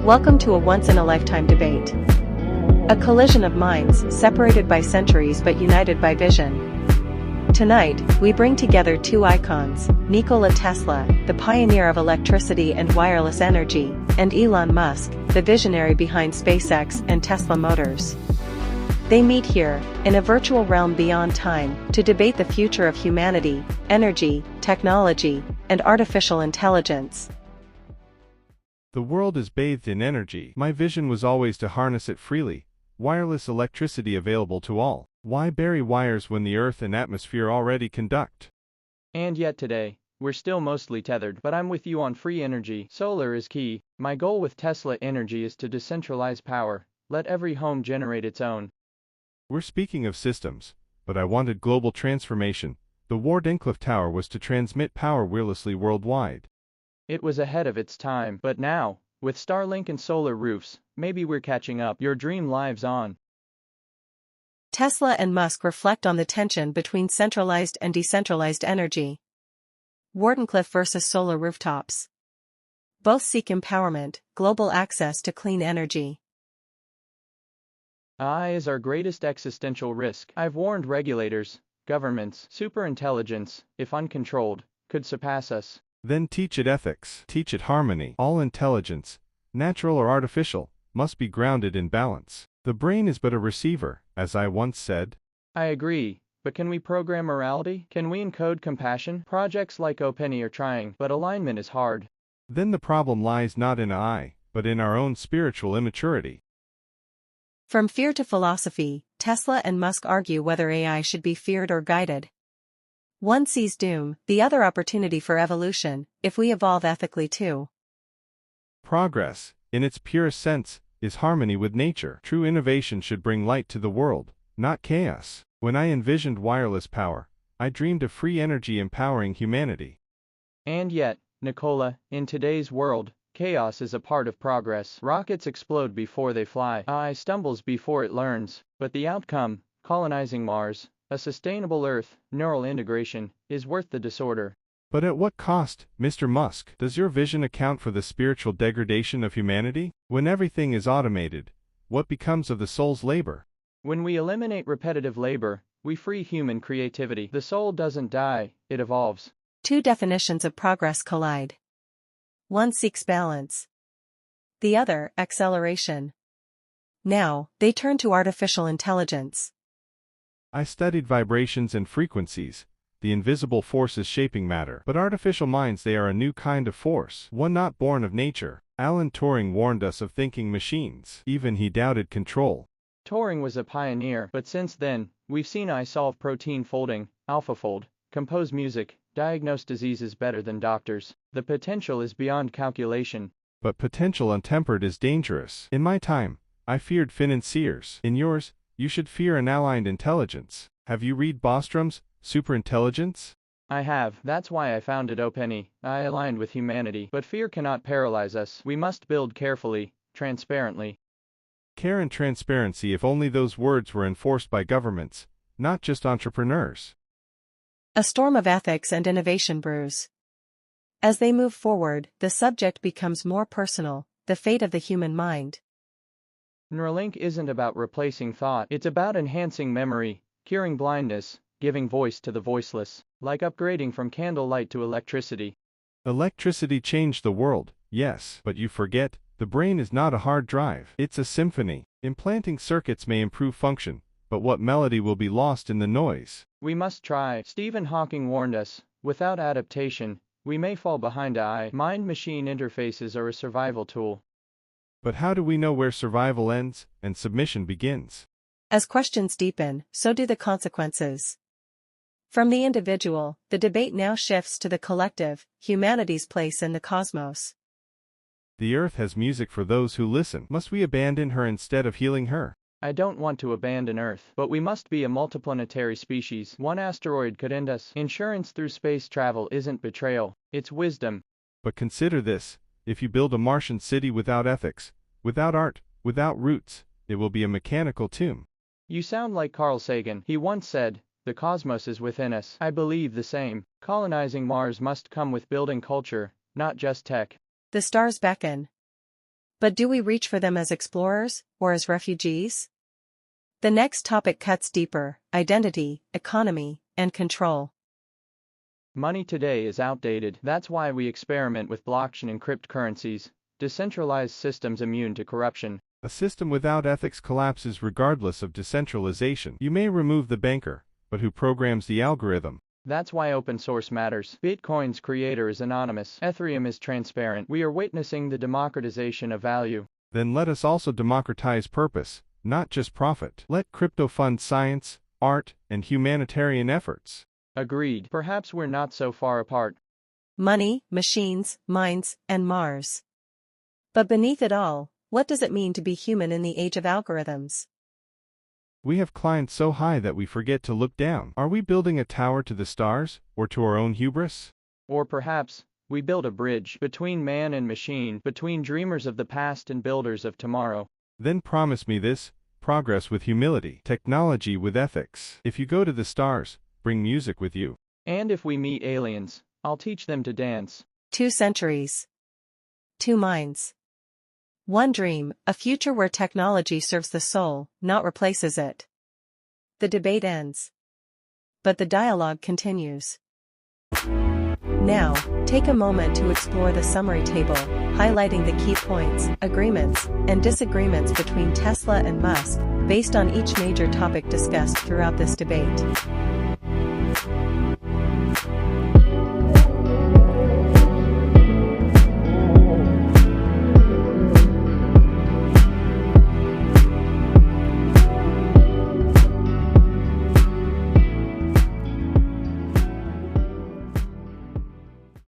Welcome to a once-in-a-lifetime debate. A collision of minds, separated by centuries but united by vision. Tonight, we bring together two icons, Nikola Tesla, the pioneer of electricity and wireless energy, and Elon Musk, the visionary behind SpaceX and Tesla Motors. They meet here, in a virtual realm beyond time, to debate the future of humanity, energy, technology, and artificial intelligence. The world is bathed in energy. My vision was always to harness it freely, wireless electricity available to all. Why bury wires when the earth and atmosphere already conduct? And yet today, we're still mostly tethered. But I'm with you on free energy. Solar is key. My goal with Tesla Energy is to decentralize power, let every home generate its own. We're speaking of systems, but I wanted global transformation. The Wardenclyffe Tower was to transmit power wirelessly worldwide. It was ahead of its time, but now, with Starlink and solar roofs, maybe we're catching up. Your dream lives on. Tesla and Musk reflect on the tension between centralized and decentralized energy. Wardenclyffe versus solar rooftops. Both seek empowerment, global access to clean energy. AI is our greatest existential risk. I've warned regulators, governments, superintelligence, if uncontrolled, could surpass us. Then teach it ethics, teach it harmony. All intelligence, natural or artificial, must be grounded in balance. The brain is but a receiver, as I once said. I agree, but can we program morality? Can we encode compassion? Projects like OpenAI are trying, but alignment is hard. Then the problem lies not in AI, but in our own spiritual immaturity. From fear to philosophy, Tesla and Musk argue whether AI should be feared or guided. One sees doom, the other opportunity for evolution, if we evolve ethically too. Progress, in its purest sense, is harmony with nature. True innovation should bring light to the world, not chaos. When I envisioned wireless power, I dreamed of free energy empowering humanity. And yet, Nikola, in today's world, chaos is a part of progress. Rockets explode before they fly. AI stumbles before it learns. But the outcome, colonizing Mars, a sustainable Earth, neural integration, is worth the disorder. But at what cost, Mr. Musk? Does your vision account for the spiritual degradation of humanity? When everything is automated, what becomes of the soul's labor? When we eliminate repetitive labor, we free human creativity. The soul doesn't die, it evolves. Two definitions of progress collide. One seeks balance. The other, acceleration. Now, they turn to artificial intelligence. I studied vibrations and frequencies, the invisible forces shaping matter. But artificial minds, they are a new kind of force, one not born of nature. Alan Turing warned us of thinking machines. Even he doubted control. Turing was a pioneer, but since then, we've seen AI solve protein folding, AlphaFold, compose music, diagnose diseases better than doctors. The potential is beyond calculation. But potential untempered is dangerous. In my time, I feared financiers. In yours, you should fear an aligned intelligence. Have you read Bostrom's Superintelligence? I have. That's why I founded OpenAI. I aligned with humanity. But fear cannot paralyze us. We must build carefully, transparently. Care and transparency, if only those words were enforced by governments, not just entrepreneurs. A storm of ethics and innovation brews. As they move forward, the subject becomes more personal, the fate of the human mind. Neuralink isn't about replacing thought. It's about enhancing memory, curing blindness, giving voice to the voiceless, like upgrading from candlelight to electricity. Electricity changed the world, yes, but you forget, the brain is not a hard drive. It's a symphony. Implanting circuits may improve function, but what melody will be lost in the noise? We must try. Stephen Hawking warned us, without adaptation, we may fall behind AI. Mind-machine interfaces are a survival tool. But how do we know where survival ends and submission begins? As questions deepen, so do the consequences. From the individual, the debate now shifts to the collective, humanity's place in the cosmos. The earth has music for those who listen. Must we abandon her instead of healing her? I don't want to abandon Earth, but we must be a multiplanetary species. One asteroid could end us. Insurance through space travel isn't betrayal, it's wisdom. But consider this, if you build a Martian city without ethics, without art, without roots, it will be a mechanical tomb. You sound like Carl Sagan. He once said, "The cosmos is within us." I believe the same. Colonizing Mars must come with building culture, not just tech. The stars beckon. But do we reach for them as explorers, or as refugees? The next topic cuts deeper: identity, economy, and control. Money today is outdated. That's why we experiment with blockchain and cryptocurrencies, decentralized systems immune to corruption. A system without ethics collapses regardless of decentralization. You may remove the banker, but who programs the algorithm? That's why open source matters. Bitcoin's creator is anonymous. Ethereum is transparent. We are witnessing the democratization of value. Then let us also democratize purpose, not just profit. Let crypto fund science, art, and humanitarian efforts. Agreed. Perhaps we're not so far apart. Money, machines, minds, and Mars. But beneath it all, what does it mean to be human in the age of algorithms? We have climbed so high that we forget to look down. Are we building a tower to the stars, or to our own hubris? Or perhaps, we build a bridge between man and machine, between dreamers of the past and builders of tomorrow. Then promise me this: progress with humility, technology with ethics. If you go to the stars, bring music with you. And if we meet aliens, I'll teach them to dance. 2 centuries. 2 minds. One dream, a future where technology serves the soul, not replaces it. The debate ends. But the dialogue continues. Now, take a moment to explore the summary table, highlighting the key points, agreements, and disagreements between Tesla and Musk, based on each major topic discussed throughout this debate.